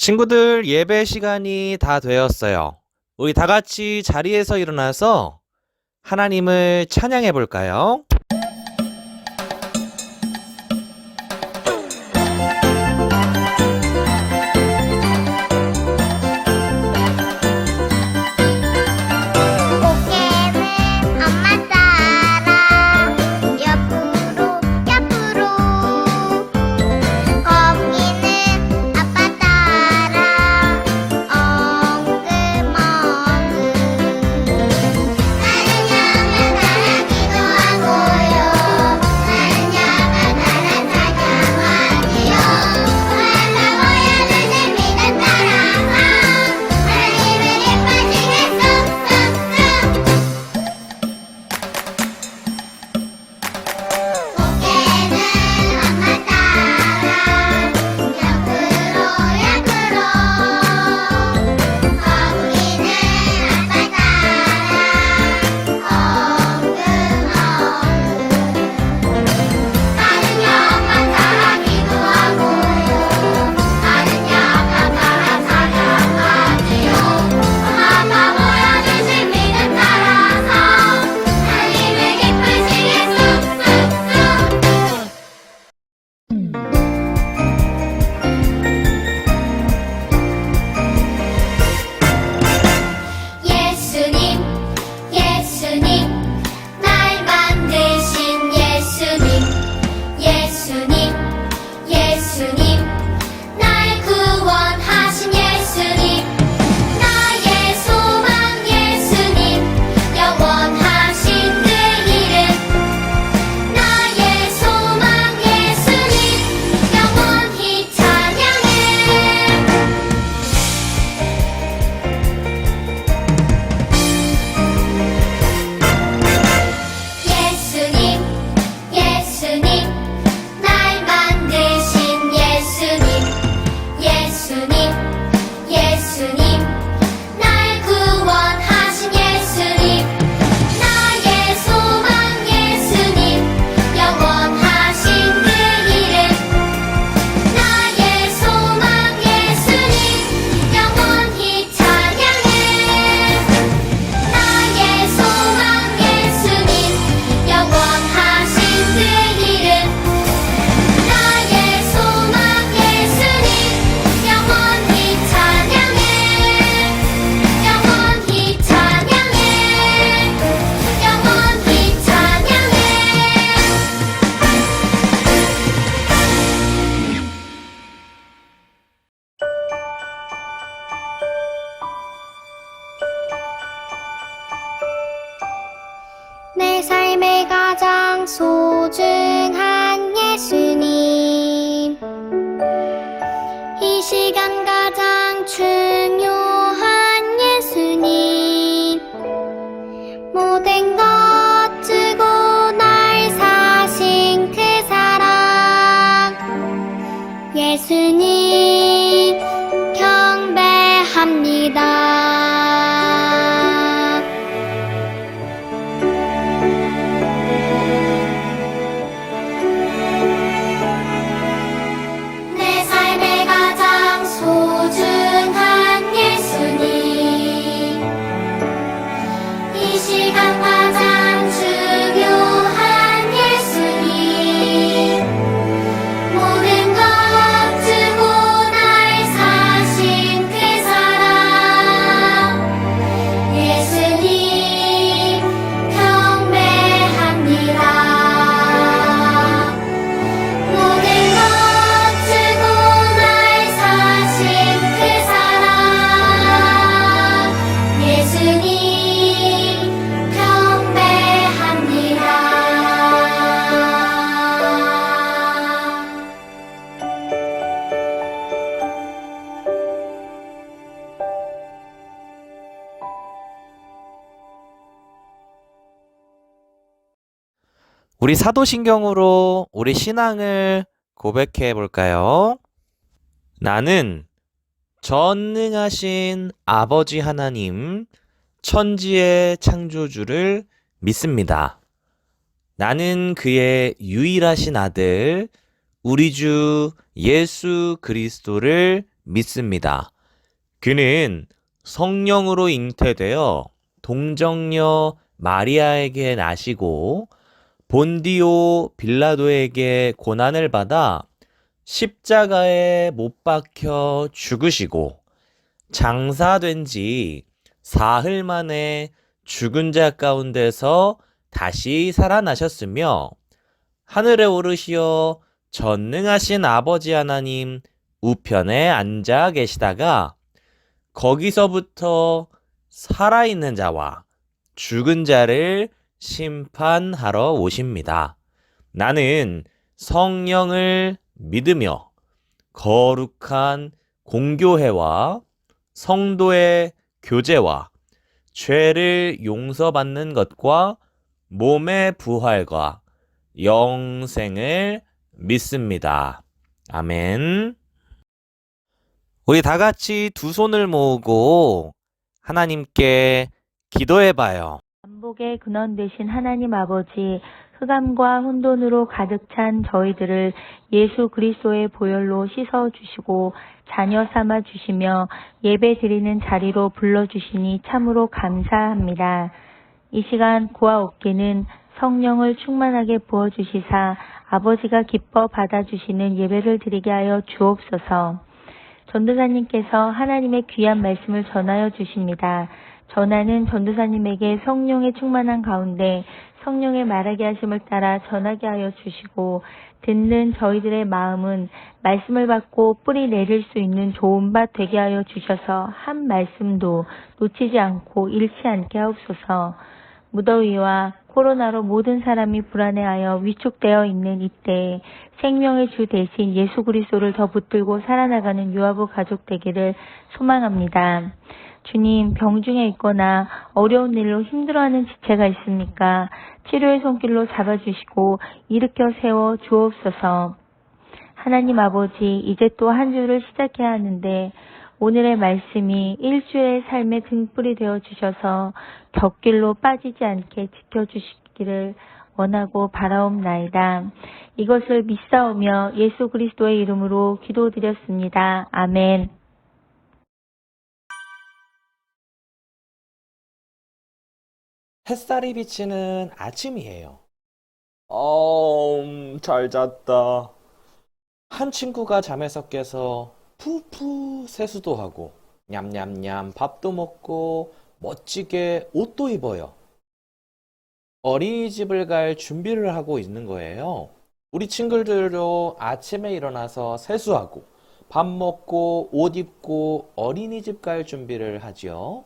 친구들, 예배 시간이 다 되었어요. 우리 다 같이 자리에서 일어나서 하나님을 찬양해 볼까요? 고개는 엄마 따라 옆으로 옆으로 거기는 아빠 따라 엉금엉금 나는 양을 따라 기도하고요 나는 양을 따라 찬양하지요 올라가야 되는 믿음 따라서 하나님을 기쁘시게 쏙쏙쏙 고개는 엄마 따라 옆으로 옆으로 거기는 아빠 따라 엉금엉금 나는야 엄마 따라 기도하고요 나는야 아빠 따라 찬양하지요 엄마가 보여주신 믿음 따라서 하나님을 기쁘시게 쑥쑥쑥 예수님 예수님 날 만드신 예수님 예수님 예수님 날 구원하신 예수님 나의 소망 예수님 영원하신 그 이름 나의 소망 예수님 영원히 찬양해 예수님 예수님 날 만드신 예수님 예수님 예수님 날 구원하신 예수님 나의 소망 예수님 영원하신 그 이름 나의 소망 예수님 영원히 찬양해 나의 소망 예수님 영원하신 그 이름 나의 소망 예수님 영원히 찬양해 영원히 찬양해 영원히 찬양해 내 삶의 가장 소중한 예수님 이 시간 가장 중요한 예수님 모든 것 주고 날 사신 그 사랑 예수님 경배합니다 내 삶의 가장 소중한 예수님 이 시간 가장 중요한 예수님 모든 것 주고 날 사신 그 사랑 예수님 경배합니다 모든 것 주고 날 사신 그 사랑 예수님 경배합니다 우리 사도신경으로 우리 신앙을 고백해 볼까요? 나는 전능하신 아버지 하나님, 천지의 창조주를 믿습니다. 나는 그의 유일하신 아들, 우리 주 예수 그리스도를 믿습니다. 그는 성령으로 잉태되어 동정녀 마리아에게 나시고 본디오 빌라도에게 고난을 받아 십자가에 못 박혀 죽으시고 장사된 지 사흘 만에 죽은 자 가운데서 다시 살아나셨으며 하늘에 오르시어 전능하신 아버지 하나님 우편에 앉아 계시다가 거기서부터 살아있는 자와 죽은 자를 심판하러 오십니다. 나는 성령을 믿으며 거룩한 공교회와 성도의 교제와 죄를 용서받는 것과 몸의 부활과 영생을 믿습니다. 아멘. 우리 다 같이 두 손을 모으고 하나님께 기도해봐요. 만복의 근원 되신 하나님 아버지, 흑암과 혼돈으로 가득 찬 저희들을 예수 그리스도의 보혈로 씻어주시고 자녀 삼아 주시며 예배 드리는 자리로 불러주시니 참으로 감사합니다. 이 시간 구하옵기는 성령을 충만하게 부어주시사 아버지가 기뻐 받아주시는 예배를 드리게 하여 주옵소서. 전도사님께서 하나님의 귀한 말씀을 전하여 주십니다. 전하는 전도사님에게 성령의 충만한 가운데 성령의 말하게 하심을 따라 전하게 하여 주시고 듣는 저희들의 마음은 말씀을 받고 뿌리 내릴 수 있는 좋은 밭 되게 하여 주셔서 한 말씀도 놓치지 않고 잃지 않게 하옵소서. 무더위와 코로나로 모든 사람이 불안해하여 위축되어 있는 이때에 생명의 주 대신 예수 그리스도를 더 붙들고 살아나가는 유아부 가족 되기를 소망합니다. 주님, 병중에 있거나 어려운 일로 힘들어하는 지체가 있습니까? 치료의 손길로 잡아주시고 일으켜 세워 주옵소서. 하나님 아버지, 이제 또 한 주를 시작해야 하는데 오늘의 말씀이 일주의 삶의 등불이 되어 주셔서 곁길로 빠지지 않게 지켜주시기를 원하고 바라옵나이다. 이것을 믿사오며 예수 그리스도의 이름으로 기도드렸습니다. 아멘. 햇살이 비치는 아침이에요. 잘 잤다. 한 친구가 잠에서 깨서 푸푸 세수도 하고 냠냠냠 밥도 먹고 멋지게 옷도 입어요. 어린이집을 갈 준비를 하고 있는 거예요. 우리 친구들도 아침에 일어나서 세수하고 밥 먹고 옷 입고 어린이집 갈 준비를 하지요.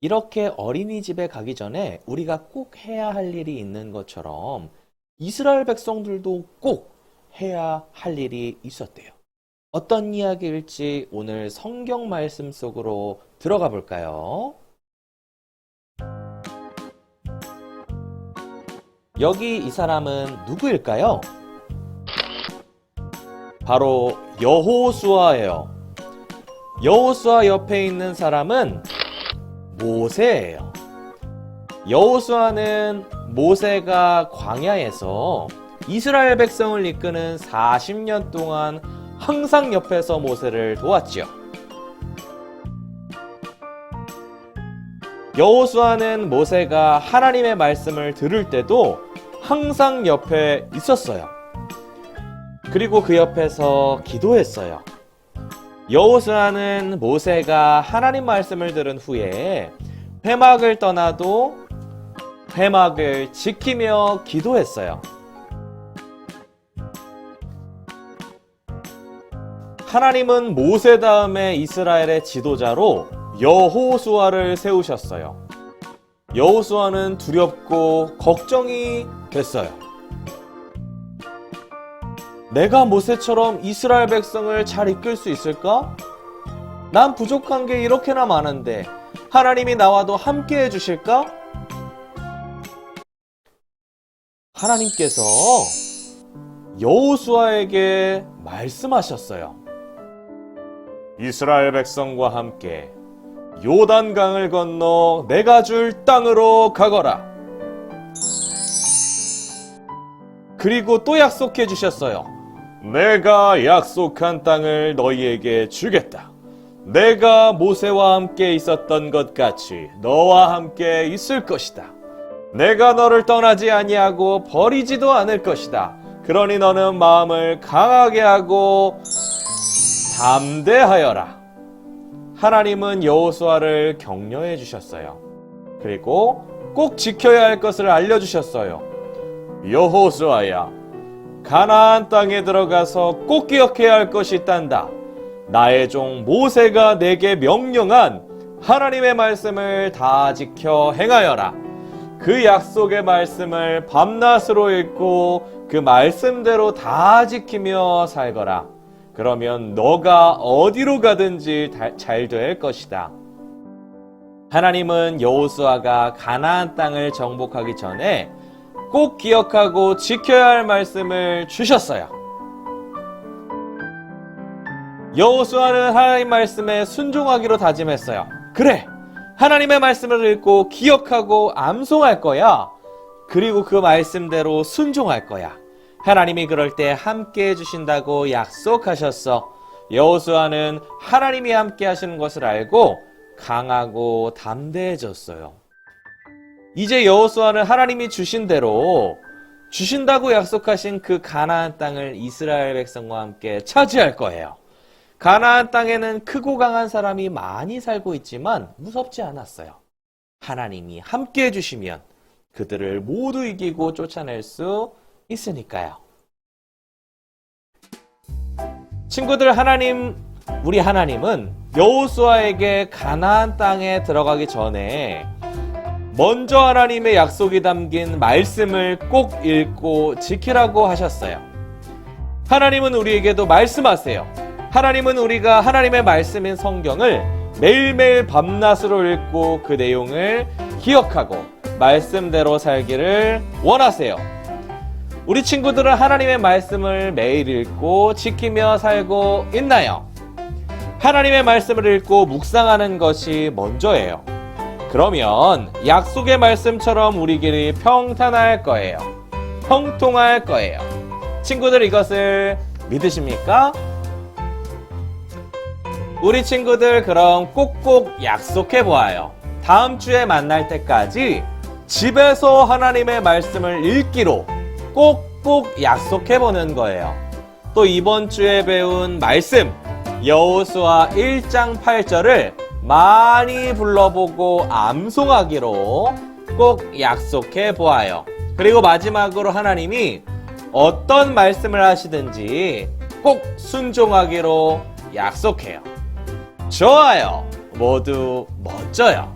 이렇게 어린이집에 가기 전에 우리가 꼭 해야 할 일이 있는 것처럼 이스라엘 백성들도 꼭 해야 할 일이 있었대요. 어떤 이야기일지 오늘 성경 말씀 속으로 들어가 볼까요? 여기 이 사람은 누구일까요? 바로 여호수아예요. 여호수아 옆에 있는 사람은 모세예요. 여호수아는 모세가 광야에서 이스라엘 백성을 이끄는 40년 동안 항상 옆에서 모세를 도왔지요. 여호수아는 모세가 하나님의 말씀을 들을 때도 항상 옆에 있었어요. 그리고 그 옆에서 기도했어요. 여호수아는 모세가 하나님 말씀을 들은 후에 회막을 떠나도 회막을 지키며 기도했어요. 하나님은 모세 다음에 이스라엘의 지도자로 여호수아를 세우셨어요. 여호수아는 두렵고 걱정이 됐어요. 내가 모세처럼 이스라엘 백성을 잘 이끌 수 있을까? 난 부족한 게 이렇게나 많은데 하나님이 나와도 함께 해주실까? 하나님께서 여호수아에게 말씀하셨어요. 이스라엘 백성과 함께 요단강을 건너 내가 줄 땅으로 가거라. 그리고 또 약속해 주셨어요. 내가 약속한 땅을 너희에게 주겠다. 내가 모세와 함께 있었던 것 같이 너와 함께 있을 것이다. 내가 너를 떠나지 아니하고 버리지도 않을 것이다. 그러니 너는 마음을 강하게 하고 담대하여라. 하나님은 여호수아를 격려해 주셨어요. 그리고 꼭 지켜야 할 것을 알려주셨어요. 여호수아야, 가나안 땅에 들어가서 꼭 기억해야 할 것이 있단다. 나의 종 모세가 내게 명령한 하나님의 말씀을 다 지켜 행하여라. 그 약속의 말씀을 밤낮으로 읽고 그 말씀대로 다 지키며 살거라. 그러면 너가 어디로 가든지 잘 될 것이다. 하나님은 여호수아가 가나안 땅을 정복하기 전에 꼭 기억하고 지켜야 할 말씀을 주셨어요. 여호수아는 하나님 말씀에 순종하기로 다짐했어요. 그래, 하나님의 말씀을 읽고 기억하고 암송할 거야. 그리고 그 말씀대로 순종할 거야. 하나님이 그럴 때 함께 해주신다고 약속하셨어. 여호수아는 하나님이 함께 하시는 것을 알고 강하고 담대해졌어요. 이제 여호수아는 하나님이 주신 대로 주신다고 약속하신 그 가나안 땅을 이스라엘 백성과 함께 차지할 거예요. 가나안 땅에는 크고 강한 사람이 많이 살고 있지만 무섭지 않았어요. 하나님이 함께 해주시면 그들을 모두 이기고 쫓아낼 수 있으니까요. 친구들, 우리 하나님은 여호수아에게 가나안 땅에 들어가기 전에 먼저 하나님의 약속이 담긴 말씀을 꼭 읽고 지키라고 하셨어요. 하나님은 우리에게도 말씀하세요. 하나님은 우리가 하나님의 말씀인 성경을 매일매일 밤낮으로 읽고 그 내용을 기억하고 말씀대로 살기를 원하세요. 우리 친구들은 하나님의 말씀을 매일 읽고 지키며 살고 있나요? 하나님의 말씀을 읽고 묵상하는 것이 먼저예요. 그러면 약속의 말씀처럼 우리 길이 평탄할 거예요. 형통할 거예요. 친구들, 이것을 믿으십니까? 우리 친구들, 그럼 꼭꼭 약속해 보아요. 다음 주에 만날 때까지 집에서 하나님의 말씀을 읽기로 꼭꼭 약속해 보는 거예요. 또 이번 주에 배운 말씀 여호수아 1장 8절을 많이 불러보고 암송하기로 꼭 약속해 보아요. 그리고 마지막으로 하나님이 어떤 말씀을 하시든지 꼭 순종하기로 약속해요. 좋아요. 모두 멋져요.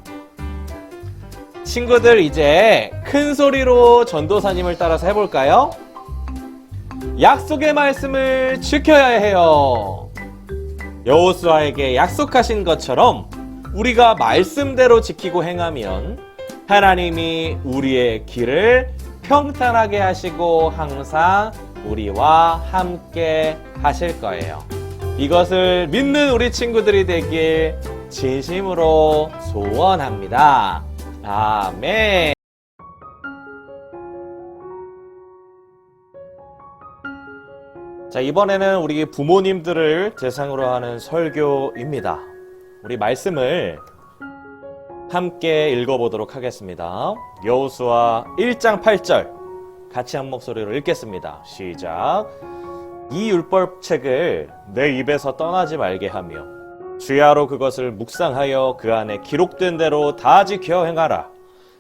친구들, 이제 큰 소리로 전도사님을 따라서 해볼까요? 약속의 말씀을 지켜야 해요. 여호수아에게 약속하신 것처럼 우리가 말씀대로 지키고 행하면 하나님이 우리의 길을 평탄하게 하시고 항상 우리와 함께 하실 거예요. 이것을 믿는 우리 친구들이 되길 진심으로 소원합니다. 아멘. 자, 이번에는 우리 부모님들을 대상으로 하는 설교입니다. 우리 말씀을 함께 읽어보도록 하겠습니다. 여호수아 1장 8절 같이 한 목소리로 읽겠습니다. 시작. 이 율법책을 내 입에서 떠나지 말게 하며 주야로 그것을 묵상하여 그 안에 기록된 대로 다 지켜 행하라.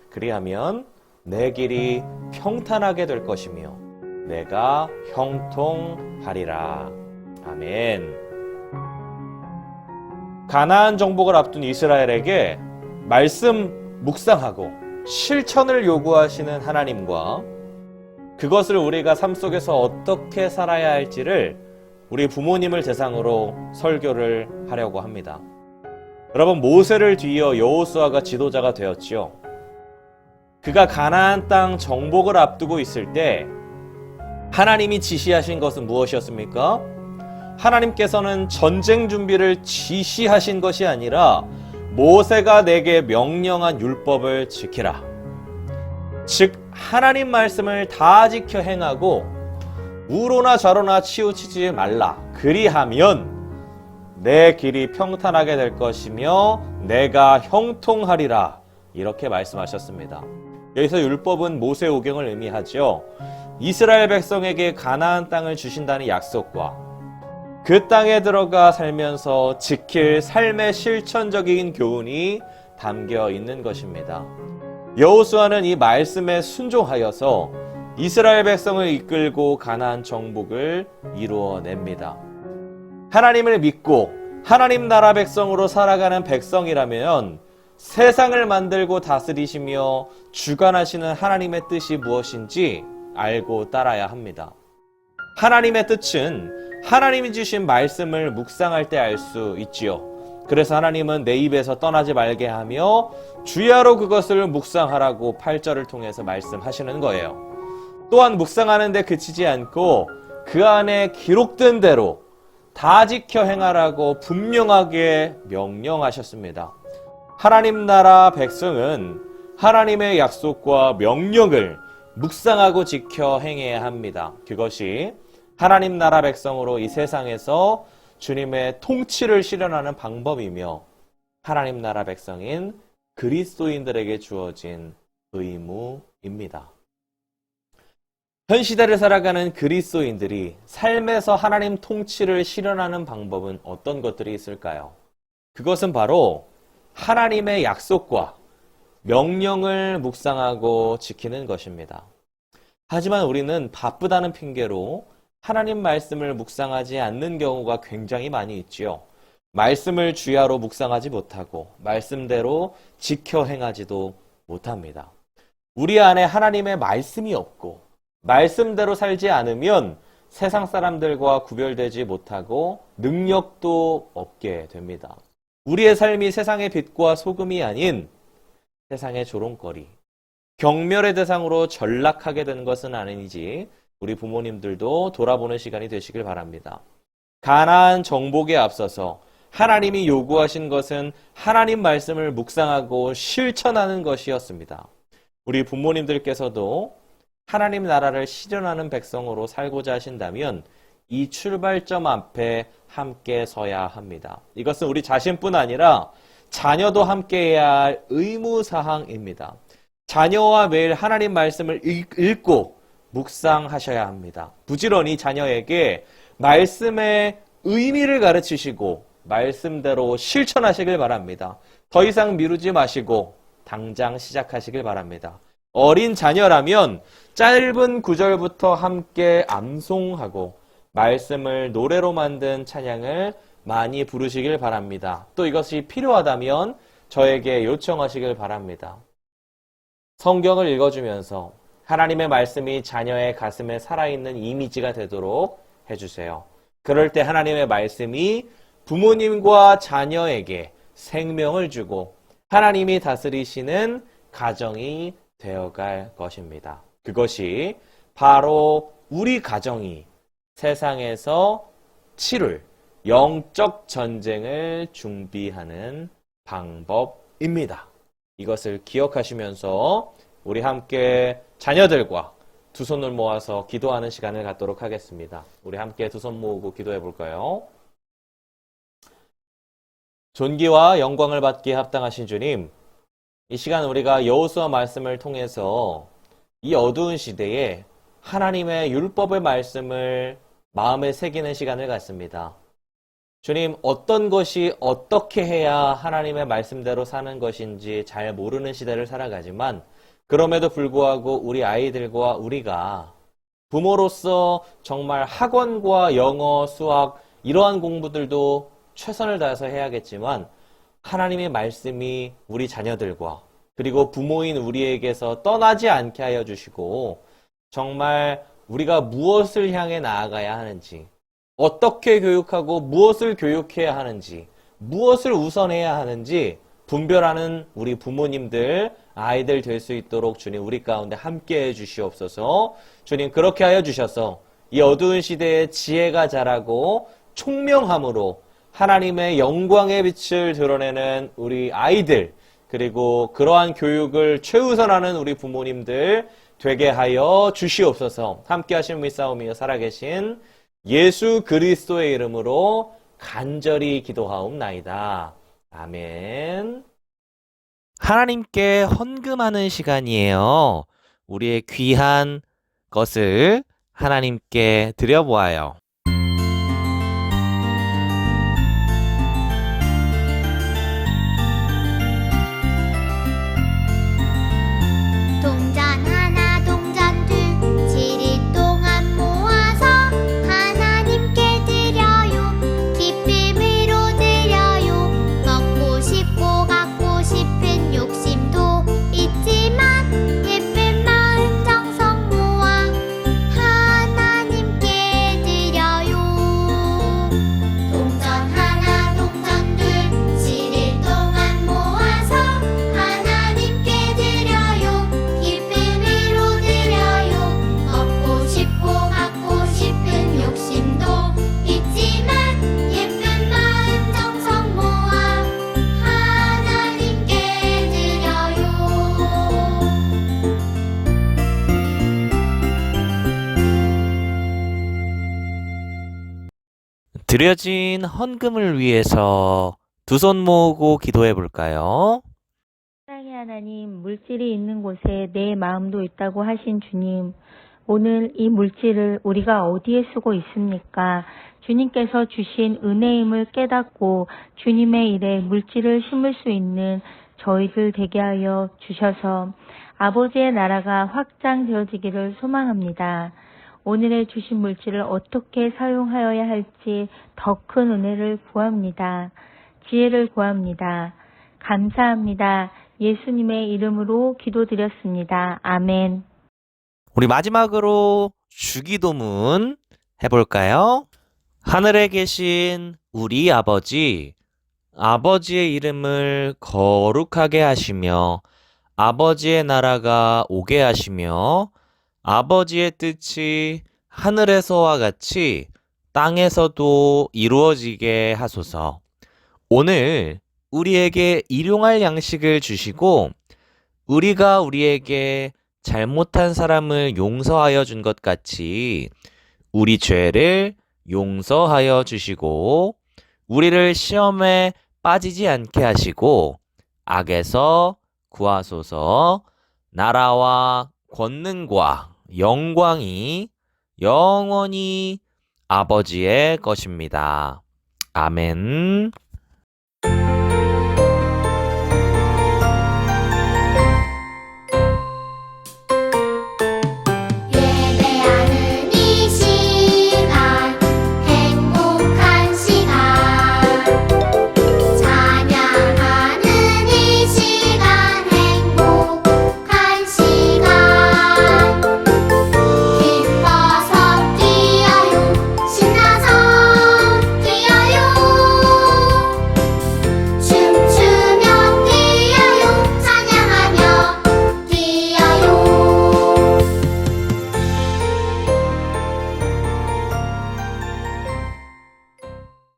그리하면 내 길이 평탄하게 될 것이며 내가 형통하리라. 아멘. 가나안 정복을 앞둔 이스라엘에게 말씀 묵상하고 실천을 요구하시는 하나님과 그것을 우리가 삶 속에서 어떻게 살아야 할지를 우리 부모님을 대상으로 설교를 하려고 합니다. 여러분, 모세를 뒤이어 여호수아가 지도자가 되었지요. 그가 가나안 땅 정복을 앞두고 있을 때 하나님이 지시하신 것은 무엇이었습니까? 하나님께서는 전쟁 준비를 지시하신 것이 아니라 모세가 내게 명령한 율법을 지키라. 즉 하나님 말씀을 다 지켜 행하고 우로나 좌로나 치우치지 말라. 그리하면 내 길이 평탄하게 될 것이며 내가 형통하리라. 이렇게 말씀하셨습니다. 여기서 율법은 모세오경을 의미하죠. 이스라엘 백성에게 가나안 땅을 주신다는 약속과 그 땅에 들어가 살면서 지킬 삶의 실천적인 교훈이 담겨 있는 것입니다. 여호수아는 이 말씀에 순종하여서 이스라엘 백성을 이끌고 가나안 정복을 이루어냅니다. 하나님을 믿고 하나님 나라 백성으로 살아가는 백성이라면 세상을 만들고 다스리시며 주관하시는 하나님의 뜻이 무엇인지 알고 따라야 합니다. 하나님의 뜻은 하나님이 주신 말씀을 묵상할 때 알 수 있지요. 그래서 하나님은 내 입에서 떠나지 말게 하며 주야로 그것을 묵상하라고 8절을 통해서 말씀하시는 거예요. 또한 묵상하는 데 그치지 않고 그 안에 기록된 대로 다 지켜 행하라고 분명하게 명령하셨습니다. 하나님 나라 백성은 하나님의 약속과 명령을 묵상하고 지켜 행해야 합니다. 그것이 하나님 나라 백성으로 이 세상에서 주님의 통치를 실현하는 방법이며 하나님 나라 백성인 그리스도인들에게 주어진 의무입니다. 현 시대를 살아가는 그리스도인들이 삶에서 하나님 통치를 실현하는 방법은 어떤 것들이 있을까요? 그것은 바로 하나님의 약속과 명령을 묵상하고 지키는 것입니다. 하지만 우리는 바쁘다는 핑계로 하나님 말씀을 묵상하지 않는 경우가 굉장히 많이 있지요. 말씀을 주야로 묵상하지 못하고 말씀대로 지켜 행하지도 못합니다. 우리 안에 하나님의 말씀이 없고 말씀대로 살지 않으면 세상 사람들과 구별되지 못하고 능력도 없게 됩니다. 우리의 삶이 세상의 빛과 소금이 아닌 세상의 조롱거리, 경멸의 대상으로 전락하게 된 것은 아닌지 우리 부모님들도 돌아보는 시간이 되시길 바랍니다. 가나안 정복에 앞서서 하나님이 요구하신 것은 하나님 말씀을 묵상하고 실천하는 것이었습니다. 우리 부모님들께서도 하나님 나라를 실현하는 백성으로 살고자 하신다면 이 출발점 앞에 함께 서야 합니다. 이것은 우리 자신뿐 아니라 자녀도 함께 해야 할 의무사항입니다. 자녀와 매일 하나님 말씀을 읽고 묵상하셔야 합니다. 부지런히 자녀에게 말씀의 의미를 가르치시고 말씀대로 실천하시길 바랍니다. 더 이상 미루지 마시고 당장 시작하시길 바랍니다. 어린 자녀라면 짧은 구절부터 함께 암송하고 말씀을 노래로 만든 찬양을 많이 부르시길 바랍니다. 또 이것이 필요하다면 저에게 요청하시길 바랍니다. 성경을 읽어주면서 하나님의 말씀이 자녀의 가슴에 살아있는 이미지가 되도록 해주세요. 그럴 때 하나님의 말씀이 부모님과 자녀에게 생명을 주고 하나님이 다스리시는 가정이 되어갈 것입니다. 그것이 바로 우리 가정이 세상에서 치룰 영적 전쟁을 준비하는 방법입니다. 이것을 기억하시면서 우리 함께 자녀들과 두 손을 모아서 기도하는 시간을 갖도록 하겠습니다. 우리 함께 두 손 모으고 기도해 볼까요? 존귀와 영광을 받기에 합당하신 주님, 이 시간 우리가 여호수아 말씀을 통해서 이 어두운 시대에 하나님의 율법의 말씀을 마음에 새기는 시간을 갖습니다. 주님, 어떤 것이 어떻게 해야 하나님의 말씀대로 사는 것인지 잘 모르는 시대를 살아가지만 그럼에도 불구하고 우리 아이들과 우리가 부모로서 정말 학원과 영어, 수학 이러한 공부들도 최선을 다해서 해야겠지만 하나님의 말씀이 우리 자녀들과 그리고 부모인 우리에게서 떠나지 않게 하여 주시고 정말 우리가 무엇을 향해 나아가야 하는지, 어떻게 교육하고 무엇을 교육해야 하는지, 무엇을 우선해야 하는지 분별하는 우리 부모님들, 아이들 될 수 있도록 주님 우리 가운데 함께해 주시옵소서. 주님 그렇게 하여 주셔서 이 어두운 시대에 지혜가 자라고 총명함으로 하나님의 영광의 빛을 드러내는 우리 아이들, 그리고 그러한 교육을 최우선하는 우리 부모님들 되게 하여 주시옵소서. 함께 하신 믿사오며 살아계신 예수 그리스도의 이름으로 간절히 기도하옵나이다. 아멘. 하나님께 헌금하는 시간이에요. 우리의 귀한 것을 하나님께 드려보아요. 동전 하나 동전 둘 7일 동안 모아서 하나님께 드려요. 기쁨으로 드려요. 먹고 싶고 갖고 싶은 욕심도 있지만 예쁜 마음 정성 모아 하나님께 드려요. 동전 하나 동전 둘 7일 동안 모아서 하나님께 드려요. 기쁨으로 드려요. 먹고 싶고 갖고 싶은 욕심도 있지만 예쁜 마음 정성 모아 하나님께 드려요. 드려진 헌금을 위해서 두 손 모으고 기도해 볼까요? 사랑의 하나님, 물질이 있는 곳에 내 마음도 있다고 하신 주님, 오늘 이 물질을 우리가 어디에 쓰고 있습니까? 주님께서 주신 은혜임을 깨닫고 주님의 일에 물질을 심을 수 있는 저희들 되게 하여 주셔서 아버지의 나라가 확장되어지기를 소망합니다. 오늘의 주신 물질을 어떻게 사용하여야 할지 더 큰 은혜를 구합니다. 지혜를 구합니다. 감사합니다. 예수님의 이름으로 기도드렸습니다. 아멘. 우리 마지막으로 주기도문 해볼까요? 하늘에 계신 우리 아버지, 아버지의 이름을 거룩하게 하시며 아버지의 나라가 오게 하시며 아버지의 뜻이 하늘에서와 같이 땅에서도 이루어지게 하소서. 오늘 우리에게 일용할 양식을 주시고 우리가 우리에게 잘못한 사람을 용서하여 준 것 같이 우리 죄를 용서하여 주시고 우리를 시험에 빠지지 않게 하시고 악에서 구하소서. 나라와 권능과 영광이 영원히 아버지의 것입니다. 아멘.